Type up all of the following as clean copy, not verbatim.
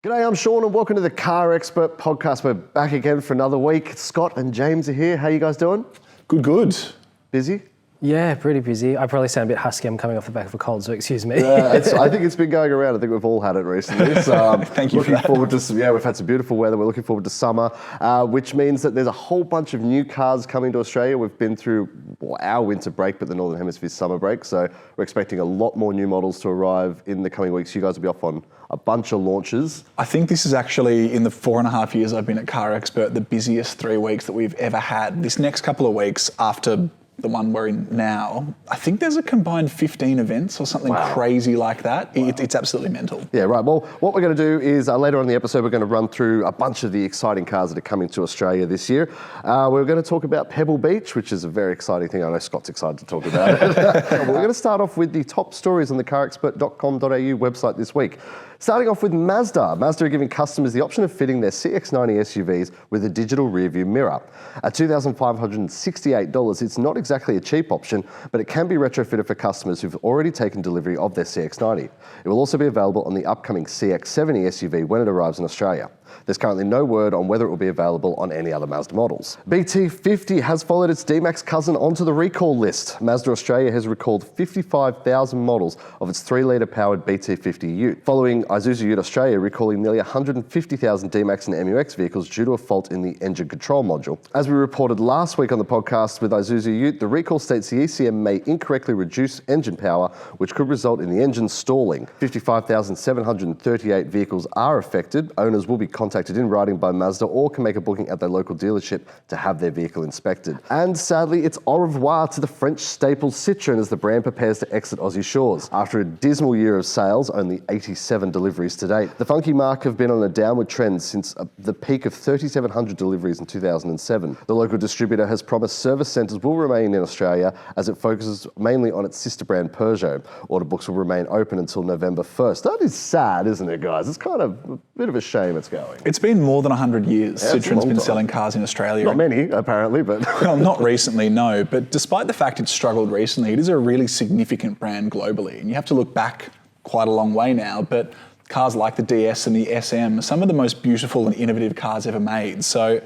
G'day, I'm Sean and welcome to the CarExpert Podcast. We're back again for another week. Scott and James are here. How you guys doing? Good. Busy? Yeah, pretty busy. I probably sound a bit husky. I'm coming off the back of a cold, so excuse me. I think it's been going around. I think we've all had it recently. So, Thank you for looking that. forward to we've had some beautiful weather. We're looking forward to summer, which means that there's a whole bunch of new cars coming to Australia. We've been through our winter break, but the Northern Hemisphere's summer break. So we're expecting a lot more new models to arrive in the coming weeks. You guys will be off on a bunch of launches. I think this is actually, in the 4.5 years I've been at CarExpert, the busiest 3 weeks that we've ever had. This next couple of weeks after the one we're in now, I think there's a combined 15 events or something crazy like that. Wow. It's absolutely mental. Yeah, right. Well, what we're going to do is later on in the episode, we're going to run through a bunch of the exciting cars that are coming to Australia this year. We're going to talk about Pebble Beach, which is a very exciting thing. I know Scott's excited to talk about it. We're going to start off with the top stories on the carexpert.com.au website this week. Starting off with Mazda. Mazda are giving customers the option of fitting their CX-90 SUVs with a digital rearview mirror. At $2,568, it's not exactly a cheap option, but it can be retrofitted for customers who've already taken delivery of their CX-90. It will also be available on the upcoming CX-70 SUV when it arrives in Australia. There's currently no word on whether it will be available on any other Mazda models. BT50 has followed its D-Max cousin onto the recall list. Mazda Australia has recalled 55,000 models of its 3-litre powered BT50 Ute, following Isuzu Ute Australia recalling nearly 150,000 D-Max and MUX vehicles due to a fault in the engine control module. As we reported last week on the podcast with Isuzu Ute, the recall states the ECM may incorrectly reduce engine power, which could result in the engine stalling. 55,738 vehicles are affected. Owners will be contacted in writing by Mazda or can make a booking at their local dealership to have their vehicle inspected. And sadly, it's au revoir to the French staple Citroën as the brand prepares to exit Aussie shores. After a dismal year of sales, only 87 deliveries to date. The funky mark have been on a downward trend since the peak of 3,700 deliveries in 2007. The local distributor has promised service centres will remain in Australia as it focuses mainly on its sister brand Peugeot. Order books will remain open until November 1st. That is sad, isn't it, guys? It's kind of a bit of a shame it's going. It's been more than 100 years Citroën's been selling cars in Australia. Not many, apparently, but... Well, not recently, no. But despite the fact it's struggled recently, it is a really significant brand globally. And you have to look back quite a long way now, but cars like the DS and the SM are some of the most beautiful and innovative cars ever made. So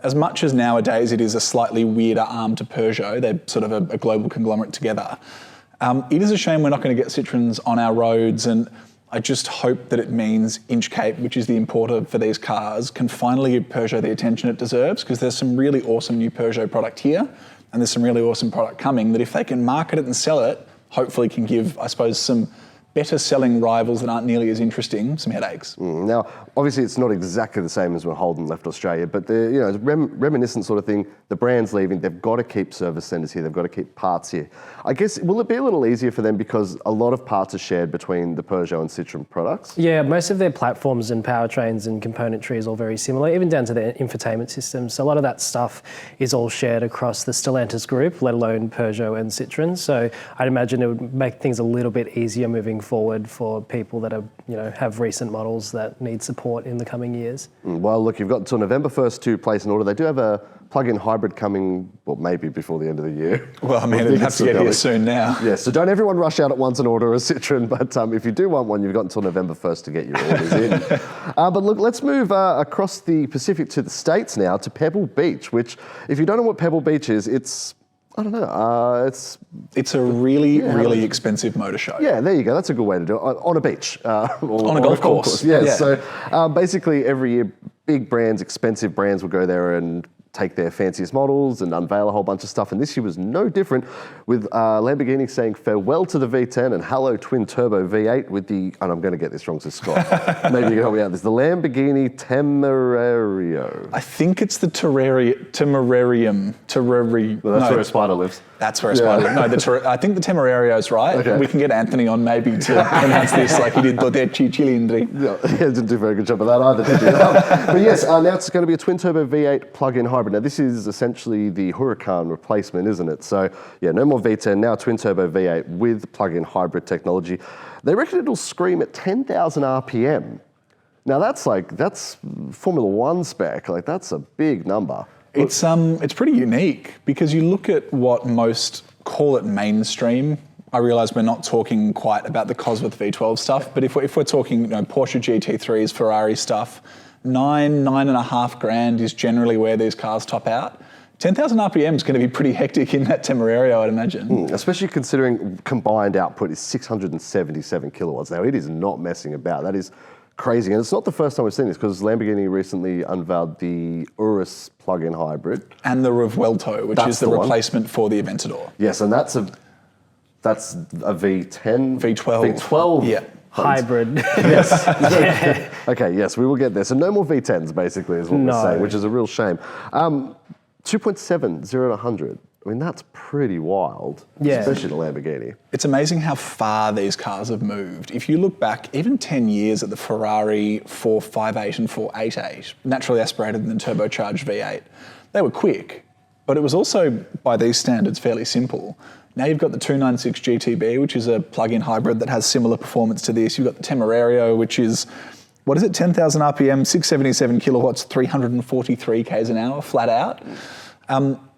as much as nowadays it is a slightly weirder arm to Peugeot, they're sort of a global conglomerate together, it is a shame we're not going to get Citroëns on our roads, and I just hope that it means Inchcape, which is the importer for these cars, can finally give Peugeot the attention it deserves, because there's some really awesome new Peugeot product here, and there's some really awesome product coming that if they can market it and sell it, hopefully can give, I suppose, some better selling rivals that aren't nearly as interesting some headaches. Now, obviously it's not exactly the same as when Holden left Australia, but it's reminiscent sort of thing. The brand's leaving, they've got to keep service centres here, they've got to keep parts here. I guess, will it be a little easier for them because a lot of parts are shared between the Peugeot and Citroën products? Yeah, most of their platforms and powertrains and componentry is all very similar, even down to their infotainment systems. So a lot of that stuff is all shared across the Stellantis group, let alone Peugeot and Citroën. So I'd imagine it would make things a little bit easier moving forward for people that are, have recent models that need support in the coming years. Well, look, you've got until November 1st to place an order. They do have a plug-in hybrid coming, well, maybe before the end of the year. Well, I mean, it'd have to get here soon now. Yeah, so don't everyone rush out at once and order a Citroën, but if you do want one, you've got until November 1st to get your orders in. But look, let's move across the Pacific to the States now, to Pebble Beach, which, if you don't know what Pebble Beach is, it's I don't know. It's a really expensive motor show. Yeah, there you go. That's a good way to do it. On a beach. On a golf course. Yeah. So basically every year, big brands, expensive brands will go there and take their fanciest models and unveil a whole bunch of stuff. And this year was no different, with Lamborghini saying farewell to the V10 and hello twin turbo V8 with the, and I'm going to get this wrong, so Scott, maybe you can help me out. There's the Lamborghini Temerario. I think it's the Temerarium. Well, that's where a spider lives. That's where a spider lives. No, I think the Temerario's right. Okay. We can get Anthony on maybe to pronounce this like he did Dodeci Cilindri. Yeah, he didn't do a very good job of that either, did he? But yes, now it's going to be a twin turbo V8 plug-in hybrid. Now this is essentially the Huracan replacement, isn't it? So yeah, no more V10, now twin turbo V8 with plug-in hybrid technology. They reckon it'll scream at 10,000 RPM. Now that's Formula One spec, like that's a big number. It's pretty unique because you look at what most, call it mainstream I realise we're not talking quite about the Cosworth V12 stuff, but if we're talking Porsche GT3s, Ferrari stuff, $9,500 is generally where these cars top out. 10,000 RPM is going to be pretty hectic in that Temerario, I'd imagine. Especially considering combined output is 677 kilowatts. Now, it is not messing about. That is crazy. And it's not the first time we've seen this, because Lamborghini recently unveiled the Urus plug-in hybrid. And the Revuelto, which is the replacement for the Aventador. Yes, and that's a V10? V12. Yeah. Hybrid. Yes. Okay, yes, we will get there. So no more V10s, basically, is what we're saying, which is a real shame. 2.7, 0 to 100. I mean, that's pretty wild, especially the Lamborghini. It's amazing how far these cars have moved. If you look back even 10 years at the Ferrari 458 and 488, naturally aspirated and then turbocharged V8, they were quick, but it was also, by these standards, fairly simple. Now you've got the 296 GTB, which is a plug-in hybrid that has similar performance to this. You've got the Temerario, which is, 10,000 RPM, 677 kilowatts, 343 k's an hour, flat out.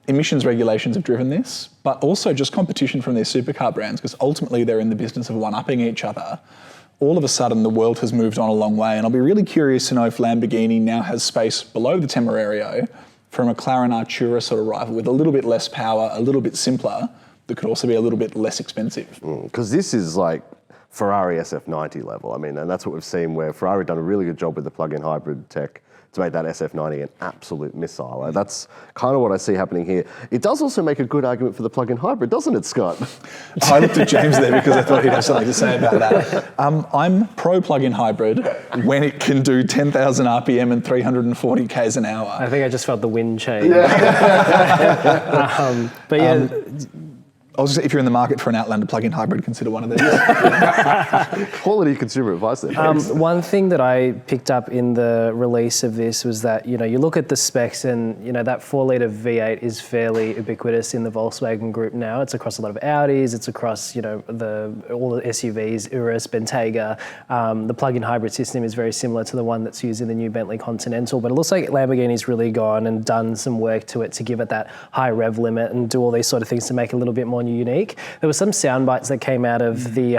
Emissions regulations have driven this, but also just competition from their supercar brands, because ultimately they're in the business of one-upping each other. All of a sudden, the world has moved on a long way, and I'll be really curious to know if Lamborghini now has space below the Temerario for a McLaren Artura sort of rival with a little bit less power, a little bit simpler, that could also be a little bit less expensive. Because this is like Ferrari SF90 level. I mean, and that's what we've seen where Ferrari done a really good job with the plug-in hybrid tech to make that SF90 an absolute missile. Like, that's kind of what I see happening here. It does also make a good argument for the plug-in hybrid, doesn't it, Scott? I looked at James there because I thought he'd have something to say about that. I'm pro plug-in hybrid when it can do 10,000 RPM and 340 k's an hour. I think I just felt the wind change. But yeah. I was just saying, if you're in the market for an Outlander plug-in hybrid, consider one of these. Quality consumer advice there. One thing that I picked up in the release of this was that, you look at the specs and, that 4-litre V8 is fairly ubiquitous in the Volkswagen group now. It's across a lot of Audis, it's across, all the SUVs, Urus, Bentayga. The plug-in hybrid system is very similar to the one that's used in the new Bentley Continental, but it looks like Lamborghini's really gone and done some work to it to give it that high rev limit and do all these sort of things to make it a little bit more unique. There were some sound bites that came out of the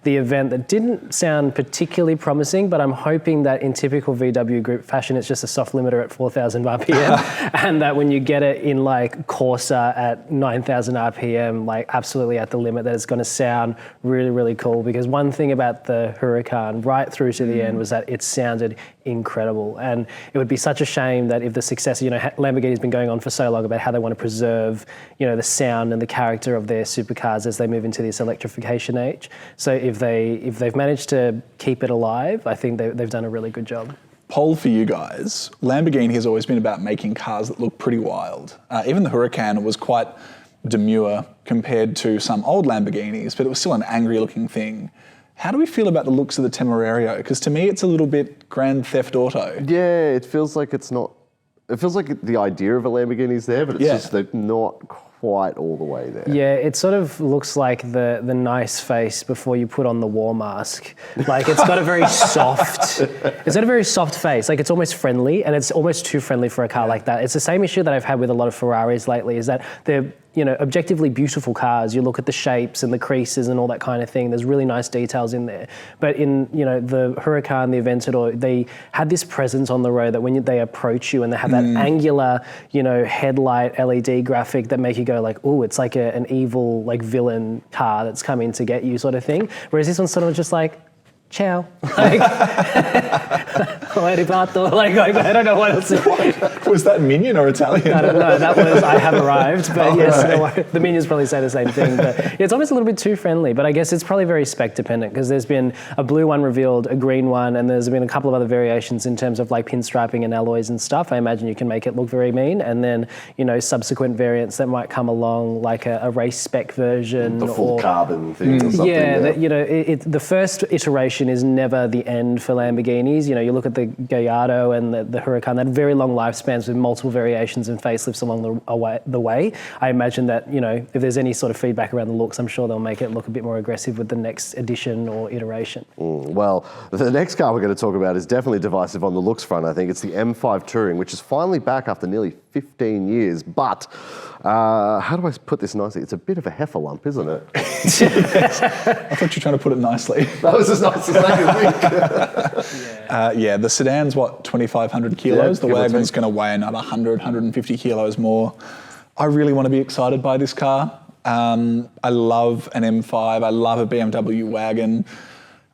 event that didn't sound particularly promising, but I'm hoping that in typical VW group fashion, it's just a soft limiter at 4,000 RPM, and that when you get it in like Corsa at 9,000 RPM, like absolutely at the limit, that it's going to sound really, really cool. Because one thing about the Huracan right through to the end was that it sounded incredible, and it would be such a shame that if the success, Lamborghini's been going on for so long about how they want to preserve, the sound and the character of their supercars as they move into this electrification age. So if they've managed to keep it alive, I think they've done a really good job. Poll for you guys. Lamborghini has always been about making cars that look pretty wild. Even the Huracan was quite demure compared to some old Lamborghinis, but it was still an angry looking thing. How do we feel about the looks of the Temerario? Because to me, it's a little bit Grand Theft Auto. Yeah, it feels like it's not. It feels like the idea of a Lamborghini's there, but it's just they're not quite all the way there. Yeah, it sort of looks like the nice face before you put on the war mask. Like it's got a very soft face. Like it's almost friendly, and it's almost too friendly for a car like that. It's the same issue that I've had with a lot of Ferraris lately, is that they're objectively beautiful cars. You look at the shapes and the creases and all that kind of thing. There's really nice details in there. But in, the Huracan, the Aventador, they had this presence on the road that when they approach you and they have that angular, headlight LED graphic that make you go like, ooh, it's like an evil, like villain car that's coming to get you sort of thing. Whereas this one's sort of just like, ciao. Like, I don't know what else. Was that Minion or Italian? I don't know. That was I have arrived. But the Minions probably say the same thing. But it's almost a little bit too friendly. But I guess it's probably very spec dependent, because there's been a blue one revealed, a green one, and there's been a couple of other variations in terms of like pinstriping and alloys and stuff. I imagine you can make it look very mean. And then, subsequent variants that might come along, like a race spec version. The full carbon thing or something. Yeah, the first iteration iteration is never the end for Lamborghinis. You look at the Gallardo and the Huracan, they had very long lifespans with multiple variations and facelifts along the way. I imagine that, if there's any sort of feedback around the looks, I'm sure they'll make it look a bit more aggressive with the next edition or iteration. Well, the next car we're going to talk about is definitely divisive on the looks front, I think. It's the M5 Touring, which is finally back after nearly 15 years. But how do I put this nicely? It's a bit of a heifer lump, isn't it? I thought you were trying to put it nicely. That was as nice as I could think. The sedan's 2,500 kilos. The wagon's going to weigh another 100, 150 kilos more. I really want to be excited by this car. I love an M5. I love a BMW wagon.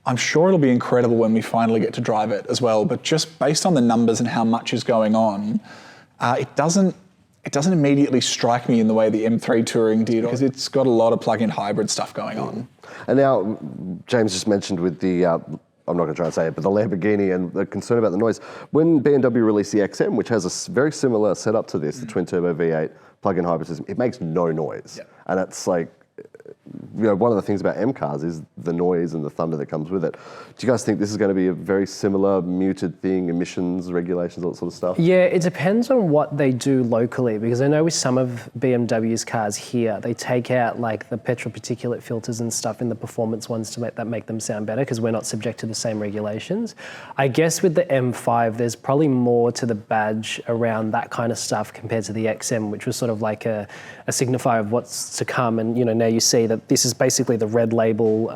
I'm sure it'll be incredible when we finally get to drive it as well. But just based on the numbers and how much is going on, it doesn't immediately strike me in the way the M3 Touring did, because it's got a lot of plug-in hybrid stuff going on. And now, James just mentioned with the, I'm not going to try and say it, but the Lamborghini and the concern about the noise. When BMW released the XM, which has a very similar setup to this, the twin-turbo V8 plug-in hybrid system, it makes no noise. Yep. And it's like, one of the things about M cars is the noise and the thunder that comes with it. Do you guys think this is going to be a very similar muted thing, emissions, regulations, all that sort of stuff? Yeah, it depends on what they do locally, because I know with some of BMW's cars here, they take out like the petrol particulate filters and stuff in the performance ones to make them sound better, because we're not subject to the same regulations. I guess with the M5, there's probably more to the badge around that kind of stuff compared to the XM, which was sort of like a signifier of what's to come. And now you see that this is basically the red label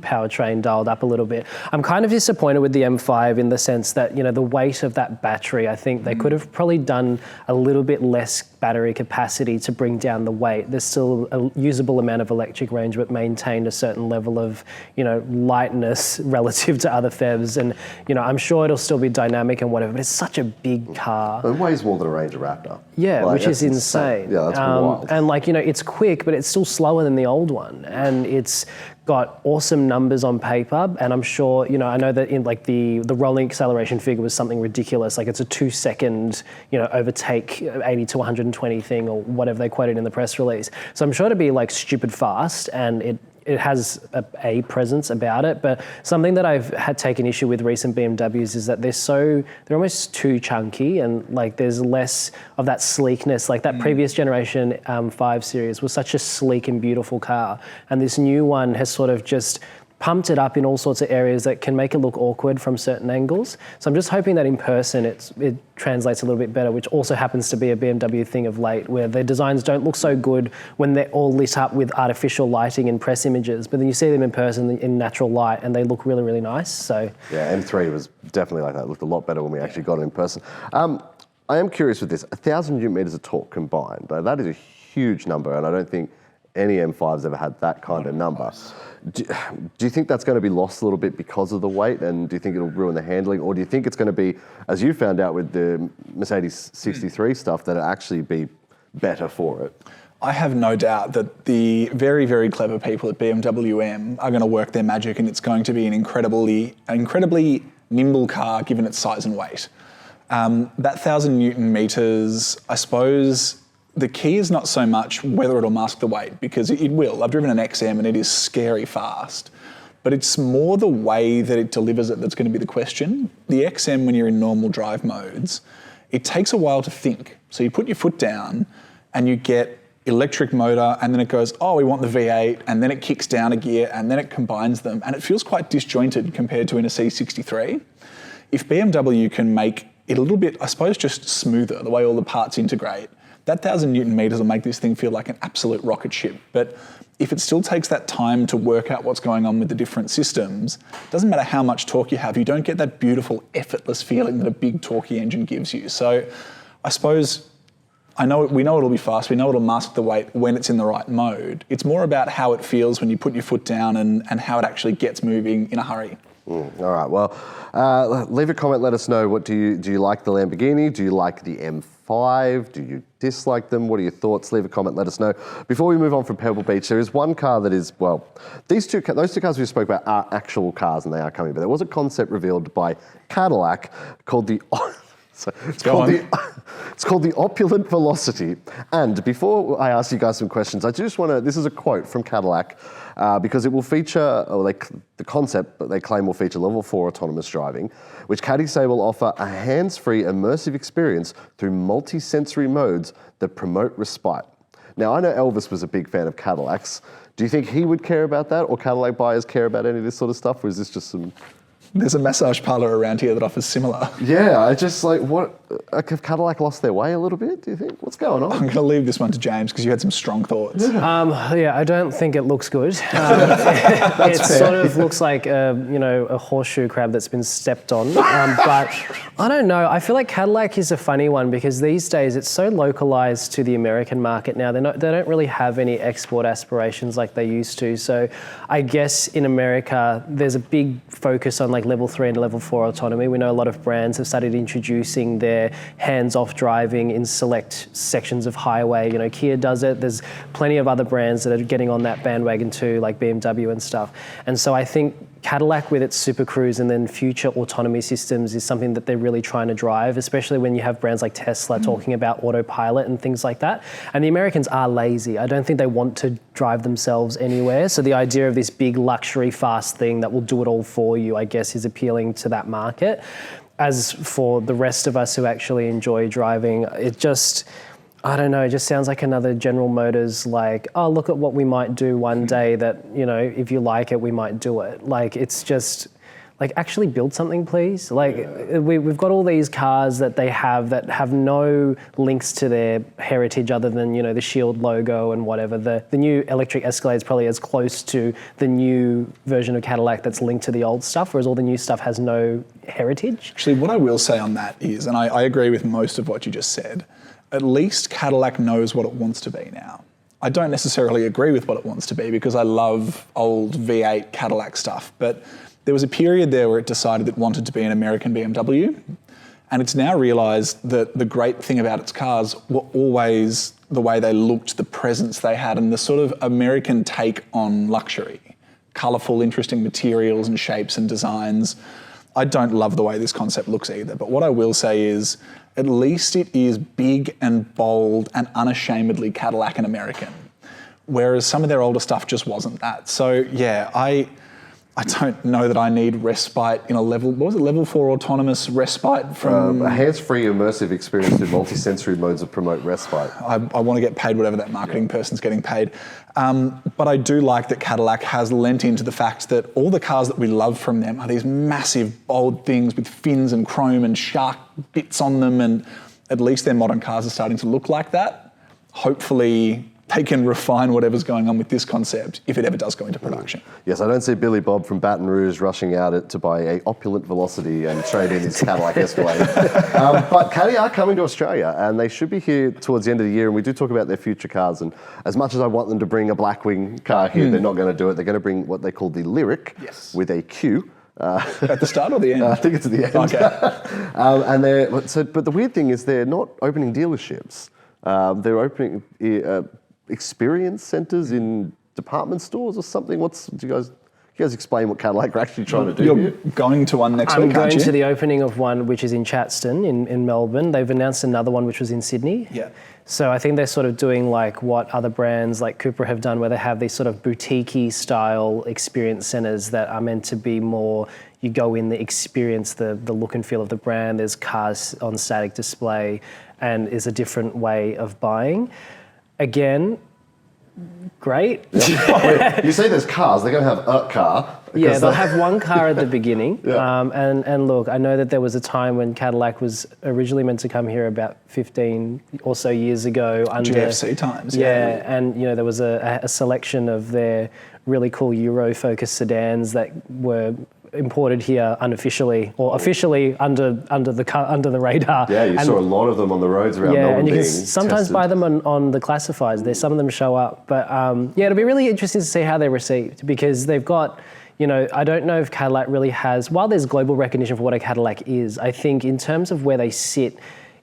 powertrain dialed up a little bit. I'm kind of disappointed with the M5 in the sense that, the weight of that battery, I think they could have probably done a little bit less battery capacity to bring down the weight. There's still a usable amount of electric range, but maintained a certain level of, lightness relative to other PHEVs. And, I'm sure it'll still be dynamic and whatever, but it's such a big car. It weighs more than a Ranger Raptor. Yeah, which is insane. Yeah, that's wild. And it's quick, but it's still slower than the old one. And it's got awesome numbers on paper. And I'm sure, I know that in the rolling acceleration figure was something ridiculous. Like it's a 2-second, overtake 80 to 120 thing or whatever they quoted in the press release. So I'm sure it'd be stupid fast, and it has a presence about it, but something that I've had taken issue with recent BMWs is that they're almost too chunky, and there's less of that sleekness. That previous generation 5 Series was such a sleek and beautiful car, and this new one has sort of just pumped it up in all sorts of areas that can make it look awkward from certain angles. So I'm just hoping that in person it translates a little bit better, which also happens to be a BMW thing of late, where their designs don't look so good when they're all lit up with artificial lighting and press images, but then you see them in person in natural light and they look really, really nice. So yeah, M3 was definitely like that. It looked a lot better when we actually got it in person. I am curious with this, 1,000 Newton meters of torque combined. That is a huge number, and I don't think any M5's ever had that kind of number. Do you think that's going to be lost a little bit because of the weight, and do you think it'll ruin the handling, or do you think it's going to be, as you found out with the Mercedes 63 stuff, that it'll actually be better for it? I have no doubt that the very, very clever people at BMW M are going to work their magic, and it's going to be an incredibly nimble car given its size and weight. That 1,000 Newton meters, I suppose, the key is not so much whether it'll mask the weight, because it will. I've driven an XM and it is scary fast, but it's more the way that it delivers it that's going to be the question. The XM, when you're in normal drive modes, it takes a while to think. So you put your foot down and you get electric motor, and then it goes, oh, we want the V8, and then it kicks down a gear, and then it combines them, and it feels quite disjointed compared to in a C63. If BMW can make it a little bit, I suppose, just smoother, the way all the parts integrate, that 1,000 Newton meters will make this thing feel like an absolute rocket ship. But if it still takes that time to work out what's going on with the different systems, it doesn't matter how much torque you have, you don't get that beautiful, effortless feeling that a big torquey engine gives you. So I suppose, we know it'll be fast, we know it'll mask the weight when it's in the right mode. It's more about how it feels when you put your foot down and how it actually gets moving in a hurry. All right, well, leave a comment, let us know. What do you like the Lamborghini? Do you like the M5? Do you dislike them? What are your thoughts? Leave a comment, let us know. Before we move on from Pebble Beach, there is one car that is, well, those two cars we spoke about are actual cars and they are coming, but there was a concept revealed by Cadillac called the So it's called the Opulent Velocity. And before I ask you guys some questions, I just want to, this is a quote from Cadillac, because it will feature, the concept that they claim will feature level 4 autonomous driving, which Caddies say will offer a hands-free immersive experience through multi-sensory modes that promote respite. Now, I know Elvis was a big fan of Cadillacs. Do you think he would care about that, or Cadillac buyers care about any of this sort of stuff, or is this just some... There's a massage parlour around here that offers similar. Yeah, I just have Cadillac lost their way a little bit, do you think? What's going on? I'm going to leave this one to James because you had some strong thoughts. Yeah, I don't think it looks good. It sort of looks like a horseshoe crab that's been stepped on. But I don't know. I feel like Cadillac is a funny one because these days it's so localized to the American market now. They don't really have any export aspirations like they used to. So I guess in America there's a big focus on like level 3 and level 4 autonomy. We know a lot of brands have started introducing their hands-off driving in select sections of highway. You know, Kia does it. There's plenty of other brands that are getting on that bandwagon too, like BMW and stuff. And so I think Cadillac with its Super Cruise and then future autonomy systems is something that they're really trying to drive, especially when you have brands like Tesla talking about autopilot and things like that. And the Americans are lazy. I don't think they want to drive themselves anywhere. So the idea of this big luxury fast thing that will do it all for you, I guess, is appealing to that market. As for the rest of us who actually enjoy driving, it just... I don't know, it just sounds like another General Motors, like, oh, look at what we might do one day that, you know, if you like it, we might do it. Like, it's just, like, actually build something, please. Like, we've got all these cars that they have that have no links to their heritage other than, you know, the Shield logo and whatever. The new electric Escalade is probably as close to the new version of Cadillac that's linked to the old stuff, whereas all the new stuff has no heritage. Actually, what I will say on that is, and I agree with most of what you just said, at least Cadillac knows what it wants to be now. I don't necessarily agree with what it wants to be because I love old V8 Cadillac stuff, but there was a period there where it decided it wanted to be an American BMW, and it's now realised that the great thing about its cars were always the way they looked, the presence they had, and the sort of American take on luxury. Colourful, interesting materials and shapes and designs. I don't love the way this concept looks either, but what I will say is at least it is big and bold and unashamedly Cadillac and American, whereas some of their older stuff just wasn't that. So yeah, I don't know that I need respite in a level 4 autonomous respite from... a hands-free immersive experience through multi-sensory modes that promote respite. I want to get paid whatever that marketing person's getting paid. But I do like that Cadillac has lent into the fact that all the cars that we love from them are these massive, bold things with fins and chrome and shark bits on them, and at least their modern cars are starting to look like that. Hopefully they can refine whatever's going on with this concept if it ever does go into production. Yes, I don't see Billy Bob from Baton Rouge rushing out to buy a Opulent Velocity and trade in his Cadillac Escalade. But Caddy are coming to Australia, and they should be here towards the end of the year, and we do talk about their future cars. And as much as I want them to bring a Blackwing car here, they're not going to do it. They're going to bring what they call the Lyric with a Q. At the start or the end? I think it's at the end. Okay. But the weird thing is they're not opening dealerships. They're opening experience centres in department stores or something. Do you guys explain what Cadillac are actually trying to do You're here? going to one next week, I'm going aren't you? to the opening of one which is in Chatston in Melbourne. They've announced another one which was in Sydney. Yeah. So I think they're sort of doing like what other brands like Cupra have done, where they have these sort of boutique-y style experience centres that are meant to be more, you go in, the experience, the look and feel of the brand. There's cars on static display and is a different way of buying. Again, great. You say there's cars, they're going to have a car. Yeah, they'll have one car at the beginning. Yeah. And look, I know that there was a time when Cadillac was originally meant to come here about 15 or so years ago. Under GFC times. Yeah, and you know there was a selection of their really cool Euro-focused sedans that were imported here unofficially or officially under the radar. Yeah, you saw a lot of them on the roads around Melbourne. And you can being sometimes tested. buy them on the classifieds. Some of them show up, but it'll be really interesting to see how they're received because they've got. You know, I don't know if Cadillac really has, while there's global recognition for what a Cadillac is, I think in terms of where they sit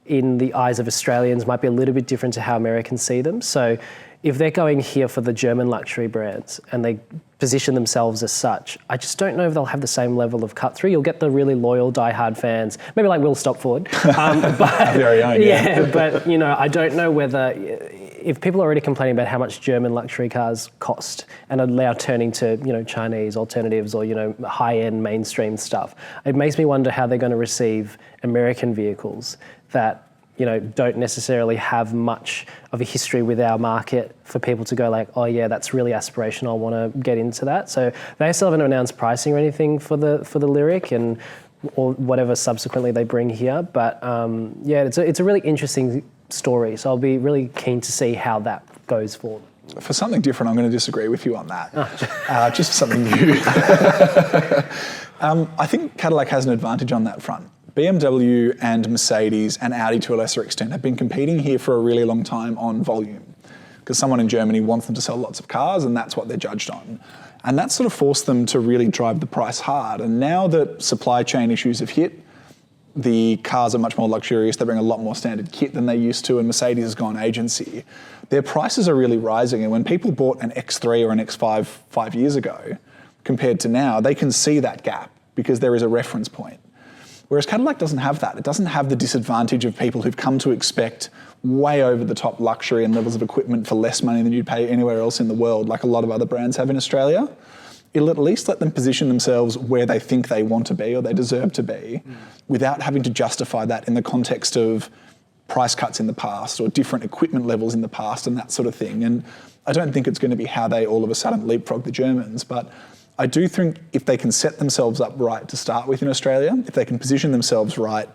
in the eyes of Australians might be a little bit different to how Americans see them. So if they're going here for the German luxury brands and they position themselves as such, I just don't know if they'll have the same level of cut through. You'll get the really loyal, diehard fans, maybe like Will Stopford. But, Very own, yeah, but I don't know whether, if people are already complaining about how much German luxury cars cost and are now turning to, Chinese alternatives or, high-end mainstream stuff, it makes me wonder how they're going to receive American vehicles that don't necessarily have much of a history with our market for people to go like, oh yeah, that's really aspirational, I want to get into that. So they still haven't announced pricing or anything for the Lyriq or whatever subsequently they bring here. But it's a really interesting story. So I'll be really keen to see how that goes forward. For something different, I'm going to disagree with you on that. Just for something new. I think Cadillac has an advantage on that front. BMW and Mercedes and Audi to a lesser extent have been competing here for a really long time on volume because someone in Germany wants them to sell lots of cars and that's what they're judged on. And that sort of forced them to really drive the price hard. And now that supply chain issues have hit, the cars are much more luxurious, they bring a lot more standard kit than they used to, and Mercedes has gone agency. Their prices are really rising, and when people bought an X3 or an X5 5 years ago compared to now, they can see that gap because there is a reference point. Whereas Cadillac doesn't have that. It doesn't have the disadvantage of people who've come to expect way over the top luxury and levels of equipment for less money than you'd pay anywhere else in the world, like a lot of other brands have in Australia. It'll at least let them position themselves where they think they want to be or they deserve to be without having to justify that in the context of price cuts in the past or different equipment levels in the past and that sort of thing. And I don't think it's going to be how they all of a sudden leapfrog the Germans, but I do think if they can set themselves up right to start with in Australia, if they can position themselves right,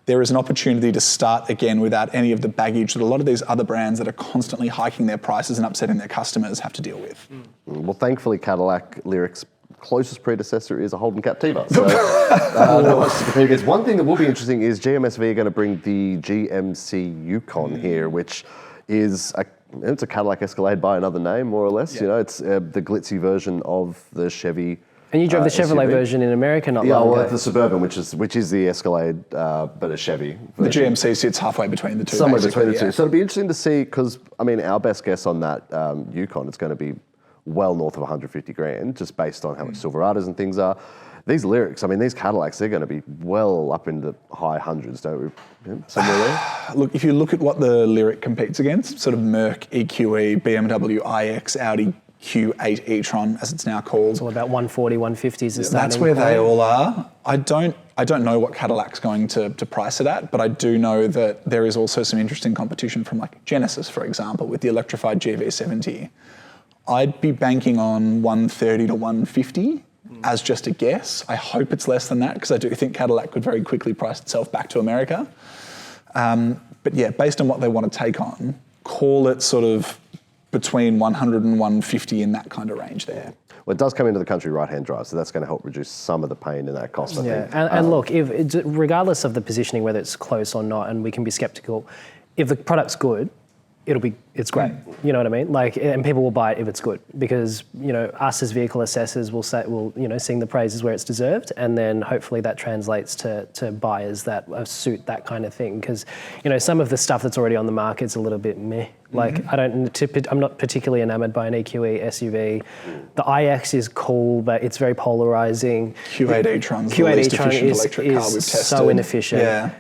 there is an opportunity to start again without any of the baggage that a lot of these other brands that are constantly hiking their prices and upsetting their customers have to deal with. Well, thankfully, Cadillac Lyriq's closest predecessor is a Holden Captiva. So, there's one thing that will be interesting is GMSV are going to bring the GMC Yukon here, which is it's a Cadillac Escalade by another name, more or less. Yeah. It's the glitzy version of the Chevy. And you drove the Chevrolet SUV version in America not long ago. The Suburban, which is the Escalade, but a Chevy version. The GMC sits halfway between the two. Somewhere between the two. Yeah. So it'll be interesting to see, because, our best guess on that Yukon, it's going to be well north of 150 grand, just based on how much Silverados and things are. These Lyriqs, these Cadillacs, they're going to be well up in the high hundreds, don't we? Somewhere there? Look, if you look at what the Lyriq competes against, sort of Merc EQE, BMW iX, Audi Q8 e-tron, as it's now called. It's all about 140, 150s is starting. That's where they all are. I don't know what Cadillac's going to price it at, but I do know that there is also some interesting competition from like Genesis, for example, with the electrified GV70. I'd be banking on 130 to 150 as just a guess. I hope it's less than that because I do think Cadillac could very quickly price itself back to America. But yeah, based on what they want to take on, call it sort of between 100 and 150 in that kind of range there. Well, it does come into the country right-hand drive, so that's going to help reduce some of the pain in that cost, I think. And look, regardless of the positioning, whether it's close or not, and we can be skeptical, if the product's good, it's great. You know what I mean? And people will buy it if it's good because, us as vehicle assessors will sing the praises where it's deserved, and then hopefully that translates to buyers that suit that kind of thing. Because, some of the stuff that's already on the market is a little bit meh. I'm not particularly enamored by an EQE SUV. The iX is cool, but it's very polarizing. Q8 e-tron's the least efficient electric car we've tested. So inefficient. Yeah.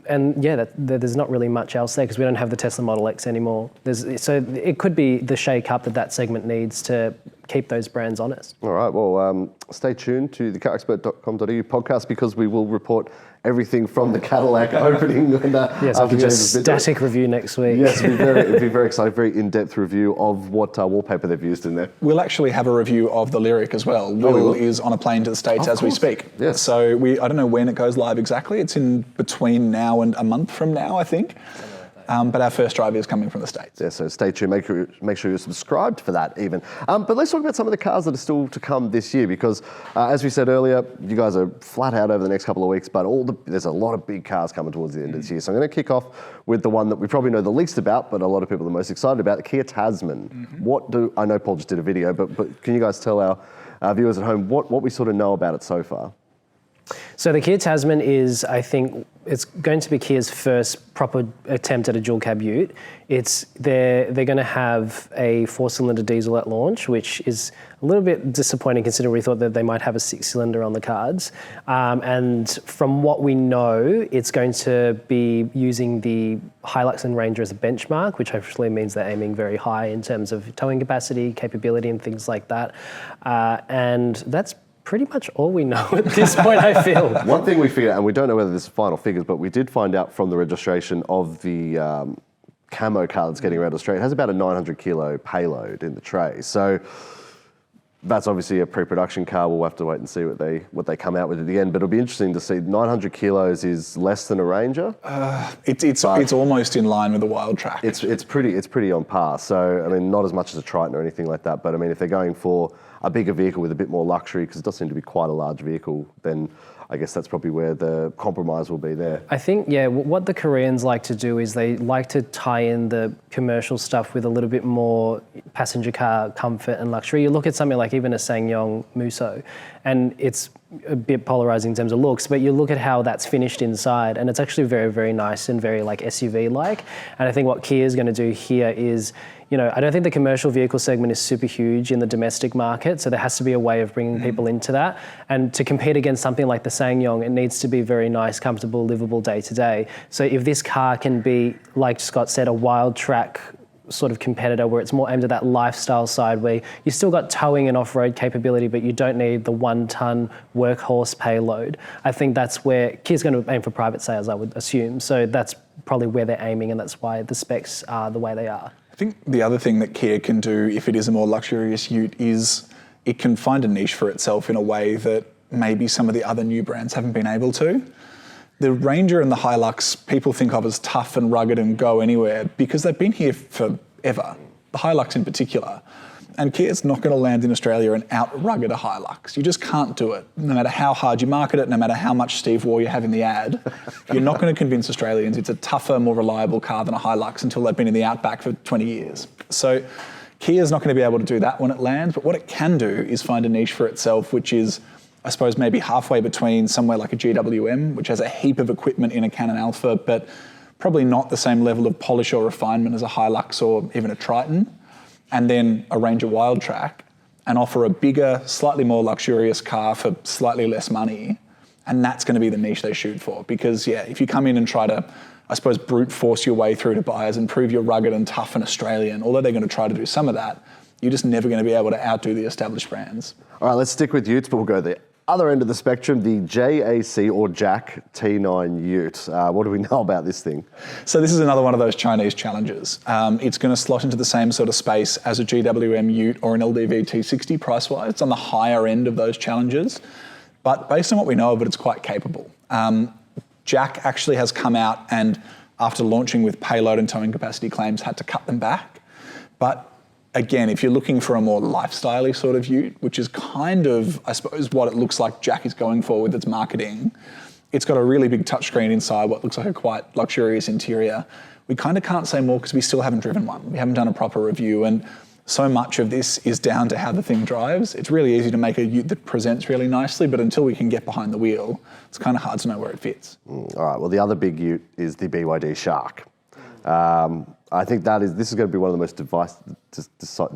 There's not really much else there because we don't have the Tesla Model X anymore. So it could be the shake-up that segment needs to keep those brands honest. All right, well, stay tuned to the CarExpert.com.au podcast because we will report everything from the Cadillac opening. And, yes, I'll do a static review next week. Yes, it'll be very exciting, very in-depth review of what wallpaper they've used in there. We'll actually have a review of the Lyriq as well. Will is on a plane to the States as we speak. Yes. So I don't know when it goes live exactly. It's in between now and a month from now, I think. But our first drive is coming from the States. Yeah, so stay tuned. Make sure you're subscribed for that even. But let's talk about some of the cars that are still to come this year because, as we said earlier, you guys are flat out over the next couple of weeks, but there's a lot of big cars coming towards the end of this year. So I'm going to kick off with the one that we probably know the least about, but a lot of people are the most excited about, the Kia Tasman. I know Paul just did a video, but can you guys tell our viewers at home what we sort of know about it so far? So the Kia Tasman is, I think, it's going to be Kia's first proper attempt at a dual cab ute. They're going to have a 4-cylinder diesel at launch, which is a little bit disappointing considering we thought that they might have a 6-cylinder on the cards. And from what we know, it's going to be using the Hilux and Ranger as a benchmark, which hopefully means they're aiming very high in terms of towing capacity, capability, and things like that. And that's pretty much all we know at this point, I feel. One thing we figured out, and we don't know whether this is final figures, but we did find out from the registration of the camo car that's getting around Australia, it has about a 900 kilo payload in the tray. So that's obviously a pre-production car. We'll have to wait and see what they come out with at the end. But it'll be interesting to see. 900 kilos is less than a Ranger. It's almost in line with the Wild Track. It's pretty on par. So I mean, not as much as a Triton or anything like that. But I mean, if they're going for a bigger vehicle with a bit more luxury, because it does seem to be quite a large vehicle, then I guess that's probably where the compromise will be there. I think, what the Koreans like to do is they like to tie in the commercial stuff with a little bit more passenger car comfort and luxury. You look at something like even a SsangYong Musso, and it's a bit polarizing in terms of looks, but you look at how that's finished inside, and it's actually very, very nice and very like SUV-like. And I think what Kia is going to do here is, I don't think the commercial vehicle segment is super huge in the domestic market, so there has to be a way of bringing people into that. And to compete against something like the SsangYong, it needs to be very nice, comfortable, livable day to day. So if this car can be, like Scott said, a Wild Track sort of competitor where it's more aimed at that lifestyle side where you still got towing and off-road capability, but you don't need the 1-ton workhorse payload. I think that's where Kia's going to aim for private sales, I would assume. So that's probably where they're aiming, and that's why the specs are the way they are. I think the other thing that Kia can do if it is a more luxurious ute is it can find a niche for itself in a way that maybe some of the other new brands haven't been able to. The Ranger and the Hilux people think of as tough and rugged and go anywhere because they've been here forever, the Hilux in particular. And Kia's not going to land in Australia and out-rugged a Hilux. You just can't do it. No matter how hard you market it, no matter how much Steve Waugh you have in the ad, you're not going to convince Australians it's a tougher, more reliable car than a Hilux until they've been in the outback for 20 years. So Kia's not going to be able to do that when it lands, but what it can do is find a niche for itself, which is, I suppose, maybe halfway between somewhere like a GWM, which has a heap of equipment in a Canon Alpha, but probably not the same level of polish or refinement as a Hilux or even a Triton, and then a Ranger Wild Track, and offer a bigger, slightly more luxurious car for slightly less money, and that's going to be the niche they shoot for. Because, if you come in and try to, I suppose, brute force your way through to buyers and prove you're rugged and tough and Australian, although they're going to try to do some of that, you're just never going to be able to outdo the established brands. All right, let's stick with utes, but we'll go the other end of the spectrum, the JAC or Jack T9 Ute. What do we know about this thing? So this is another one of those Chinese challenges. It's going to slot into the same sort of space as a GWM Ute or an LDV T60 price-wise. It's on the higher end of those challenges. But based on what we know of it, it's quite capable. Jack actually has come out and, after launching with payload and towing capacity claims, had to cut them back. But again, if you're looking for a more lifestyle-y sort of ute, which is kind of, I suppose, what it looks like Jack is going for with its marketing, it's got a really big touchscreen inside what looks like a quite luxurious interior. We kind of can't say more because we still haven't driven one. We haven't done a proper review, and so much of this is down to how the thing drives. It's really easy to make a ute that presents really nicely, but until we can get behind the wheel, it's kind of hard to know where it fits. All right, well, the other big ute is the BYD Shark. I think this is going to be one of the most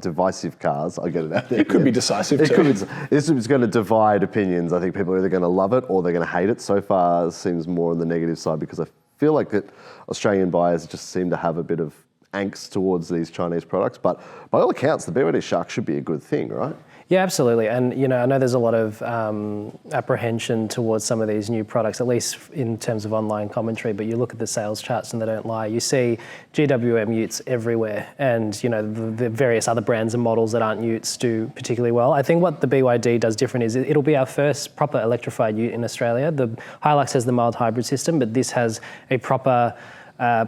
divisive cars. I'll get it out there. It could be decisive too. This is going to divide opinions. I think people are either going to love it or they're going to hate it. So far, it seems more on the negative side because I feel like that Australian buyers just seem to have a bit of angst towards these Chinese products. But by all accounts, the BYD Shark should be a good thing, right? Yeah, absolutely. And, I know there's a lot of apprehension towards some of these new products, at least in terms of online commentary, but you look at the sales charts and they don't lie. You see GWM utes everywhere, and, the various other brands and models that aren't utes do particularly well. I think what the BYD does different is it'll be our first proper electrified ute in Australia. The Hilux has the mild hybrid system, but this has a proper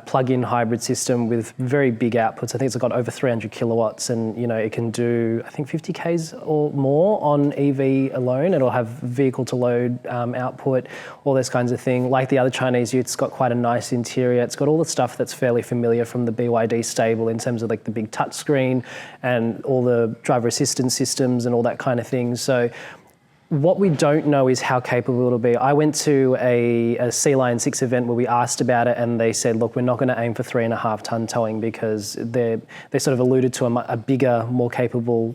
plug-in hybrid system with very big outputs. I think it's got over 300 kilowatts, and it can do, I think, 50 Ks or more on EV alone. It'll have vehicle-to-load output, all those kinds of things. Like the other Chinese utes, it's got quite a nice interior. It's got all the stuff that's fairly familiar from the BYD stable in terms of like the big touchscreen and all the driver assistance systems and all that kind of thing. So What we don't know is how capable it'll be. I went to a Sea Lion 6 event where we asked about it, and they said, look, we're not going to aim for 3.5 ton towing because they sort of alluded to a bigger, more capable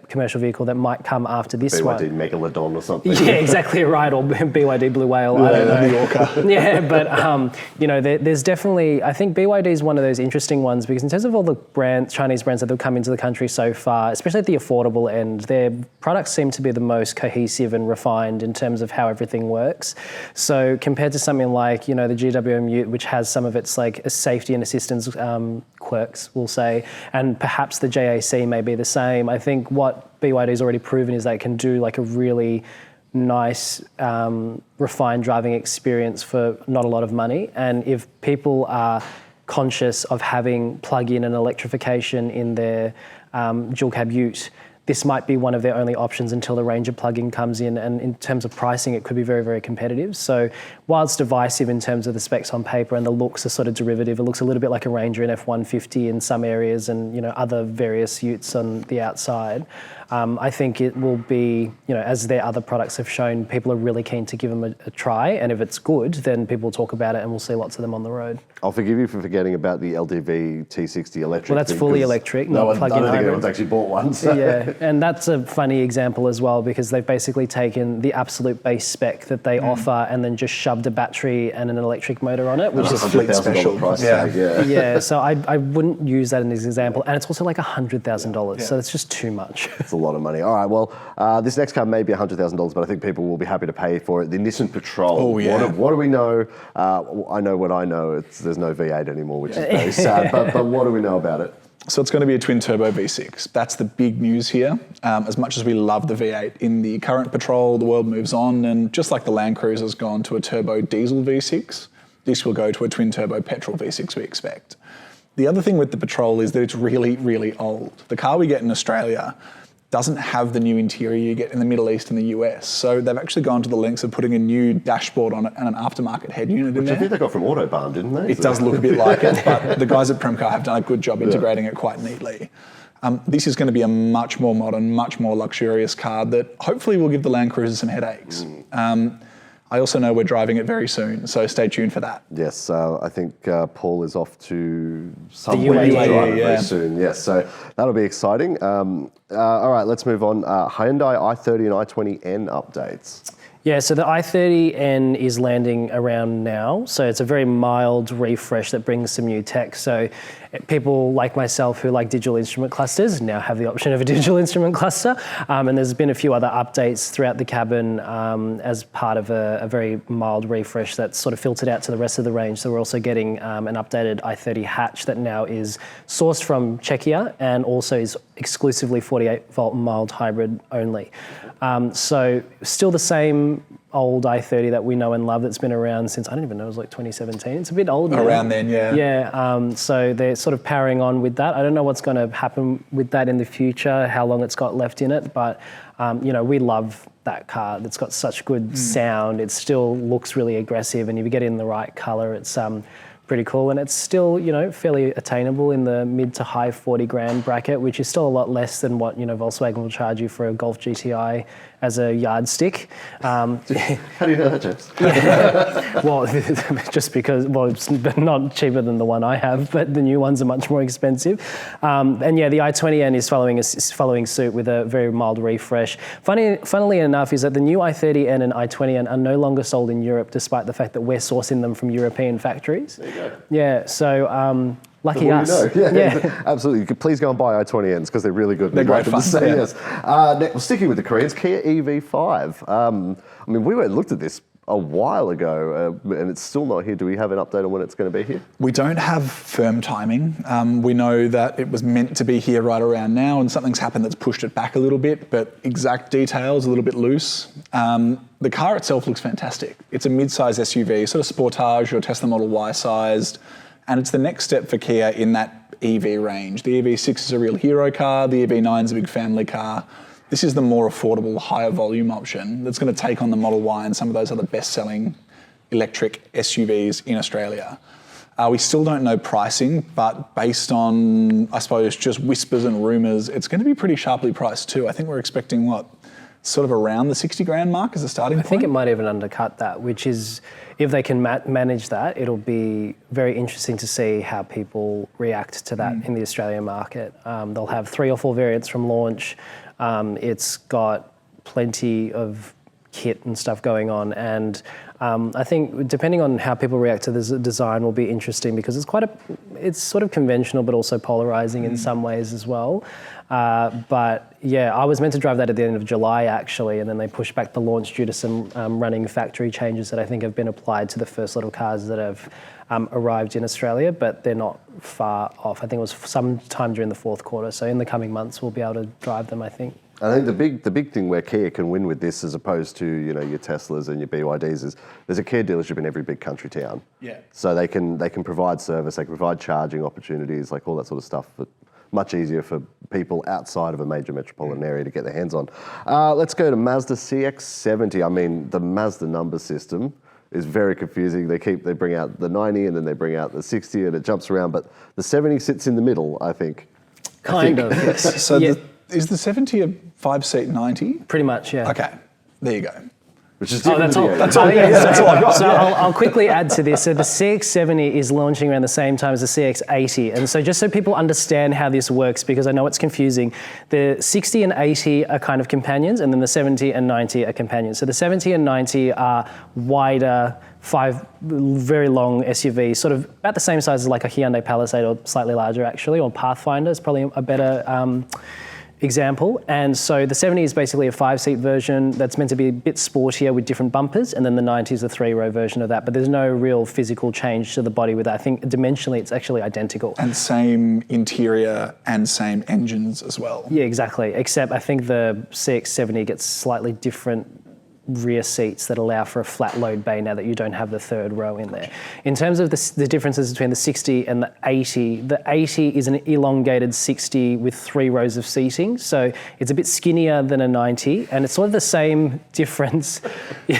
commercial vehicle that might come after this one. BYD Megalodon or something. Yeah, exactly right. Or BYD Blue Whale. I don't know. New Yorker. Yeah, but there's definitely. I think BYD is one of those interesting ones because in terms of all the Chinese brands that have come into the country so far, especially at the affordable end, their products seem to be the most cohesive and refined in terms of how everything works. So compared to something like the GWM Ute, which has some of its like safety and assistance quirks, we'll say, and perhaps the JAC may be the same. I think what BYD's already proven is they can do like a really nice, refined driving experience for not a lot of money. And if people are conscious of having plug-in and electrification in their dual cab ute, this might be one of their only options until the Ranger plug-in comes in. And in terms of pricing, it could be very, very competitive. So while it's divisive in terms of the specs on paper and the looks are sort of derivative, it looks a little bit like a Ranger in F-150 in some areas and, other various utes on the outside. I think it will be, as their other products have shown, people are really keen to give them a try. And if it's good, then people will talk about it and we'll see lots of them on the road. I'll forgive you for forgetting about the LDV T60 electric. Well, that's fully electric, not plug-in hybrid. I don't think anyone's actually bought one. So. Yeah, and that's a funny example as well because they've basically taken the absolute base spec that they offer and then just shoved a battery and an electric motor on it, which is fleet special price tag. Yeah, so I wouldn't use that as an example. And it's also like $100,000, so it's just too much. It's a lot of money. All right, well, this next car may be $100,000, but I think people will be happy to pay for it. The Nissan Patrol. Oh, yeah. What do we know? I know what I know. There's no V8 anymore, which is very sad, but what do we know about it? So it's going to be a twin-turbo V6. That's the big news here. As much as we love the V8, in the current Patrol, the world moves on, and just like the Land Cruiser's gone to a turbo diesel V6, this will go to a twin-turbo petrol V6, we expect. The other thing with the Patrol is that it's really, really old. The car we get in Australia doesn't have the new interior you get in the Middle East and the US. So they've actually gone to the lengths of putting a new dashboard on it and an aftermarket head unit in there. Which I think they got from Autobahn, didn't they? It does look a bit like it, but the guys at Premcar have done a good job integrating it quite neatly. This is going to be a much more modern, much more luxurious car that hopefully will give the Land Cruiser some headaches. I also know we're driving it very soon, so stay tuned for that. Yes, I think Paul is off to somewhere to drive it very soon. Yes, so that'll be exciting. All right, let's move on. Hyundai i30 and i20N updates. Yeah, so the i30N is landing around now. So it's a very mild refresh that brings some new tech. So people like myself who like digital instrument clusters now have the option of a digital instrument cluster. And there's been a few other updates throughout the cabin as part of a very mild refresh that's sort of filtered out to the rest of the range. So we're also getting an updated i30 hatch that now is sourced from Czechia and also is exclusively 48-volt mild hybrid only. So still the same old i30 that we know and love that's been around since, I don't even know, it was like 2017. It's a bit old now. Around then, yeah. Yeah, so they're sort of powering on with that. I don't know what's going to happen with that in the future, how long it's got left in it, but we love that car. It's got such good sound. It still looks really aggressive, and if you get it in the right color, it's pretty cool, and it's still, fairly attainable in the mid to high 40 grand bracket, which is still a lot less than what, Volkswagen will charge you for a Golf GTI as a yardstick. How do you know that, James? Well, just because, it's not cheaper than the one I have, but the new ones are much more expensive. And yeah, the i20N is following suit with a very mild refresh. Funnily enough, is that the new i30N and i20N are no longer sold in Europe, despite the fact that we're sourcing them from European factories. There you go. Yeah, so lucky us. Yeah, absolutely. Please go and buy i20Ns because they're really good. They're great fun. Yes. Well, sticking with the Koreans, Kia EV5. We went and looked at this a while ago, and it's still not here. Do we have an update on when it's going to be here? We don't have firm timing. We know that it was meant to be here right around now, and something's happened that's pushed it back a little bit, but exact details a little bit loose. The car itself looks fantastic. It's a mid-size SUV, sort of Sportage or Tesla Model Y sized, and it's the next step for Kia in that EV range. The EV6 is a real hero car, the EV9 is a big family car. This is the more affordable, higher volume option that's going to take on the Model Y and some of those other best-selling electric SUVs in Australia. We still don't know pricing, but based on, I suppose, just whispers and rumours, it's going to be pretty sharply priced too. I think we're expecting, sort of around the 60 grand mark as a starting point. I think it might even undercut that, which is, if they can manage that, it'll be very interesting to see how people react to that in the Australian market. They'll have 3 or 4 variants from launch. It's got plenty of kit and stuff going on, and I think depending on how people react to this design will be interesting, because it's sort of conventional but also polarizing in some ways as well. But yeah, I was meant to drive that at the end of July actually, and then they pushed back the launch due to some running factory changes that I think have been applied to the first lot of cars that have arrived in Australia, but they're not far off. I think it was sometime during the fourth quarter, so in the coming months we'll be able to drive them, I think. I think the big thing where Kia can win with this, as opposed to your Teslas and your BYDs, is there's a Kia dealership in every big country town. Yeah. So they can provide service, they can provide charging opportunities, like all that sort of stuff. But much easier for people outside of a major metropolitan area to get their hands on. Let's go to Mazda CX-70. I mean, the Mazda number system is very confusing. They bring out the 90 and then they bring out the 60 and it jumps around, but the 70 sits in the middle, I think. Kind of. Yes. So is the 70 a 5-seat 90? Pretty much, yeah. Okay, there you go. Which is different. That's all. That's all I got. So I'll quickly add to this. So the CX-70 is launching around the same time as the CX-80. And so just so people understand how this works, because I know it's confusing, the 60 and 80 are kind of companions, and then the 70 and 90 are companions. So the 70 and 90 are wider, very long SUVs, sort of about the same size as like a Hyundai Palisade, or slightly larger actually, or Pathfinder is probably a better example. And so the 70 is basically a 5-seat version that's meant to be a bit sportier with different bumpers, and then the 90 is a 3-row version of that, but there's no real physical change to the body with that. I think dimensionally it's actually identical. And same interior and same engines as well. Yeah, exactly, except I think the CX-70 gets slightly different rear seats that allow for a flat load bay now that you don't have the 3rd row in there. In terms of the differences between the 60 and the 80 is an elongated 60 with 3 rows of seating, so it's a bit skinnier than a 90, and it's sort of the same difference.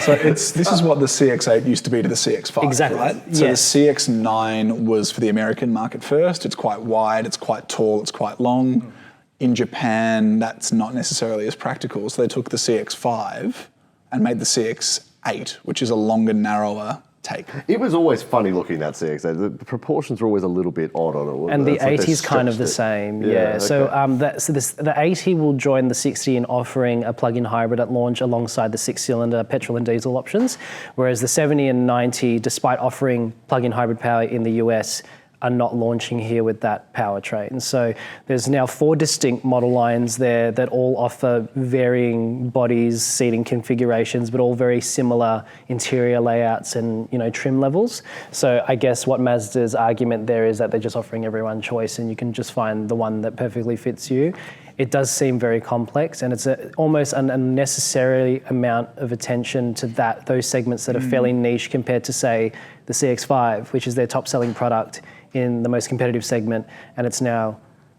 So this is what the CX-8 used to be to the CX-5, exactly. Right? So yes. The CX-9 was for the American market first. It's quite wide, it's quite tall, it's quite long. In Japan, that's not necessarily as practical, so they took the CX-5 and made the CX-8, which is a longer, narrower take. It was always funny looking at CX-8. The proportions were always a little bit odd on it. And the 80 is kind of the same, yeah. So the 80 will join the 60 in offering a plug-in hybrid at launch alongside the 6-cylinder petrol and diesel options, whereas the 70 and 90, despite offering plug-in hybrid power in the US, are not launching here with that powertrain. So there's now 4 distinct model lines there that all offer varying bodies, seating configurations, but all very similar interior layouts and trim levels. So I guess what Mazda's argument there is that they're just offering everyone choice, and you can just find the one that perfectly fits you. It does seem very complex, and it's almost an unnecessary amount of attention to those segments that are fairly niche compared to, say, the CX-5, which is their top-selling product in the most competitive segment, and it's now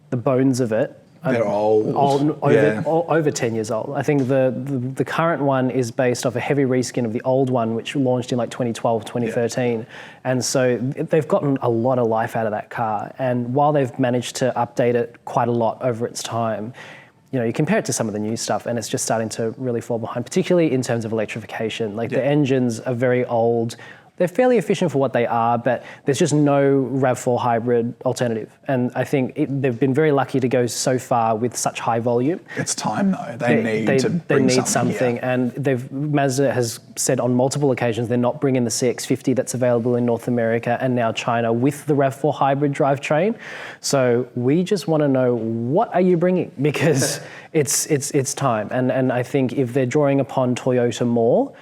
the bones of it. They're old. Over 10 years old. I think the current one is based off a heavy reskin of the old one, which launched in like 2012, 2013. Yeah. And so they've gotten a lot of life out of that car. And while they've managed to update it quite a lot over its time, you compare it to some of the new stuff and it's just starting to really fall behind, particularly in terms of electrification. Like the engines are very old. They're fairly efficient for what they are, but there's just no RAV4 hybrid alternative. And I think they've been very lucky to go so far with such high volume. It's time though. They need something. Here. And Mazda has said on multiple occasions they're not bringing the CX-50 that's available in North America and now China with the RAV4 hybrid drivetrain. So we just want to know, what are you bringing? Because it's time. And I think if they're drawing upon Toyota more,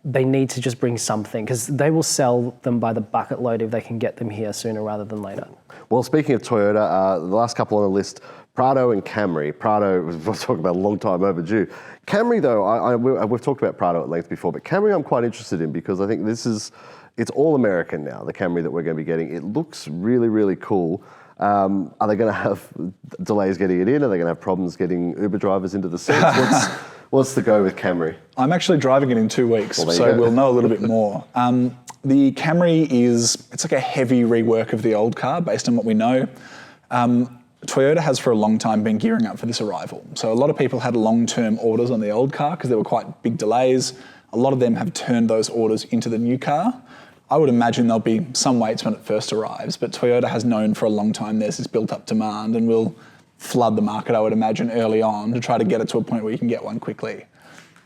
they need to just bring something, because they will sell them by the bucket load if they can get them here sooner rather than later. Well, speaking of Toyota, the last couple on the list, Prado and Camry. Prado, we've talked about a long time overdue. Camry, though, we've talked about Prado at length before, but Camry I'm quite interested in, because I think it's all American now, the Camry that we're going to be getting. It looks really, really cool. Are they going to have delays getting it in? Are they going to have problems getting Uber drivers into the seats? What's the go with Camry? I'm actually driving it in 2 weeks, so we'll know a little bit more. The Camry it's like a heavy rework of the old car based on what we know. Toyota has for a long time been gearing up for this arrival. So a lot of people had long-term orders on the old car because there were quite big delays. A lot of them have turned those orders into the new car. I would imagine there'll be some waits when it first arrives, but Toyota has known for a long time there's this built-up demand and will flood the market, I would imagine, early on to try to get it to a point where you can get one quickly.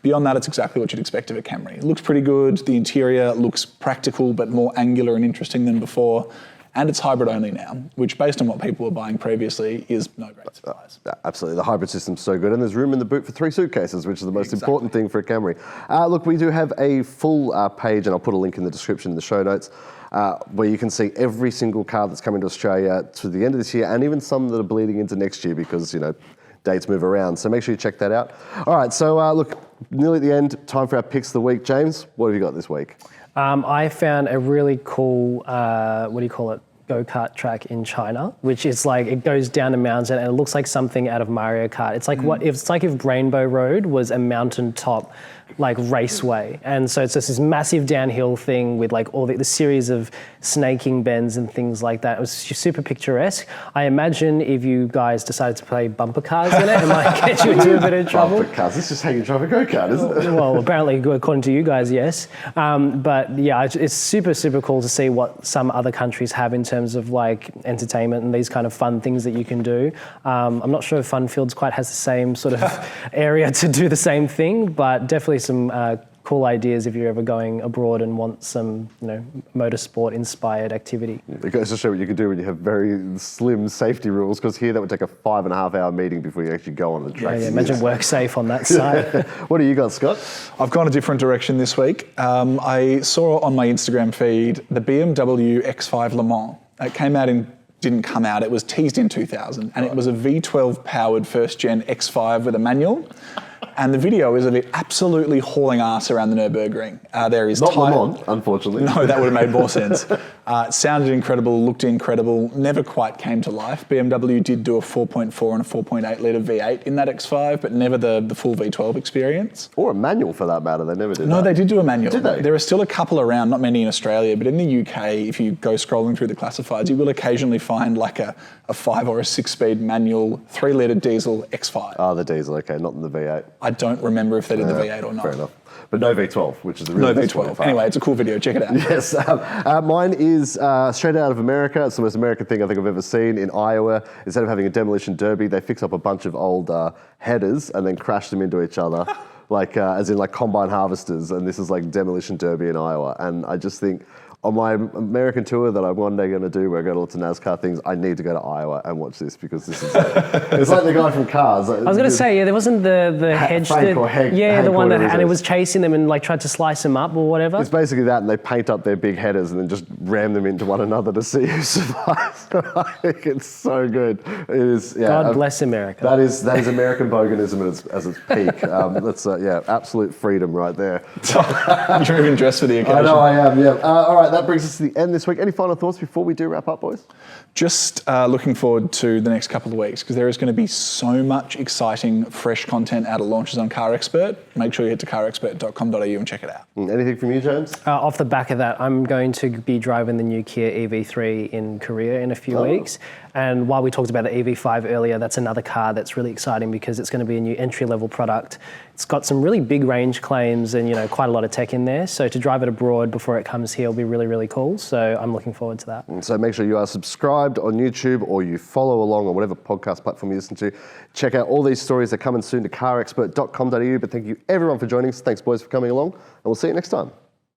Beyond that, it's exactly what you'd expect of a Camry. It looks pretty good. The interior looks practical but more angular and interesting than before. And it's hybrid only now, which based on what people were buying previously is no great surprise. Absolutely, the hybrid system's so good, and there's room in the boot for 3 suitcases, which is the most important thing for a Camry. Look, we do have a full page, and I'll put a link in the description in the show notes, where you can see every single car that's coming to Australia to the end of this year, and even some that are bleeding into next year because, dates move around. So make sure you check that out. All right, so look, nearly at the end, time for our picks of the week. James, what have you got this week? I found a really cool, go-kart track in China, which is like, it goes down a mountain and it looks like something out of Mario Kart. It's like if Rainbow Road was a mountaintop raceway. And so it's just this massive downhill thing with all the series of snaking bends and things like that. It was super picturesque. I imagine if you guys decided to play bumper cars in it might get you into a bit of trouble. Bumper cars, this is how you drive a go-kart, isn't it? Well, apparently, according to you guys, yes. But yeah, it's super, super cool to see what some other countries have in terms of entertainment and these kind of fun things that you can do. I'm not sure if Funfields quite has the same sort of area to do the same thing, but definitely some cool ideas if you're ever going abroad and want some, motorsport-inspired activity. It goes to show what you can do when you have very slim safety rules, because here that would take a 5.5-hour meeting before you actually go on the track. Yeah, imagine work safe on that side. What do you got, Scott? I've gone a different direction this week. I saw on my Instagram feed the BMW X5 Le Mans. It didn't come out, it was teased in 2000, and it was a V12 powered first gen X5 with a manual. And the video is of it absolutely hauling ass around the Nürburgring. There is not Le Mans, unfortunately. No, that would have made more sense. It sounded incredible, looked incredible, never quite came to life. BMW did do a 4.4 and a 4.8 litre V8 in that X5, but never the full V12 experience. Or a manual for that matter, they never did No, that. they did do a manual. Did they? There are still a couple around, not many in Australia, but in the UK, if you go scrolling through the classifieds, you will occasionally find a 5 or a 6-speed manual, 3 litre diesel X5. Oh, the diesel, okay, not in the V8. I don't remember if they did the V8 or not. Fair enough. But no V12, which is the real No V12. Anyway, it's a cool video. Check it out. Yes. Mine is straight out of America. It's the most American thing I think I've ever seen. In Iowa, instead of having a demolition derby, they fix up a bunch of old headers and then crash them into each other, as in combine harvesters. And this is demolition derby in Iowa. And I just think, on my American tour that I'm one day going to do, where I go to lots of NASCAR things, I need to go to Iowa and watch this, because this is it's like the guy from Cars. I was going to say, there wasn't the hedge. Frank or Hank, the one that, and it it was chasing them and tried to slice them up or whatever. It's basically that, and they paint up their big headers and then just ram them into one another to see who survives. I think it's so good. It is. Yeah, God bless America. That is American boganism as its peak. That's absolute freedom right there. You're even dressed for the occasion. I know I am. Yeah. All right, that brings us to the end this week. Any final thoughts before we do wrap up, boys? Just looking forward to the next couple of weeks, because there is going to be so much exciting, fresh content out of launches on CarExpert. Make sure you head to carexpert.com.au and check it out. Anything from you, James? Off the back of that, I'm going to be driving the new Kia EV3 in Korea in a few weeks. And while we talked about the EV5 earlier, that's another car that's really exciting because it's going to be a new entry-level product. It's got some really big range claims and quite a lot of tech in there. So to drive it abroad before it comes here will be really, really cool. So I'm looking forward to that. So make sure you are subscribed on YouTube, or you follow along on whatever podcast platform you listen to. Check out all these stories. They're coming soon to carexpert.com.au. But thank you everyone for joining us. Thanks, boys, for coming along. And we'll see you next time.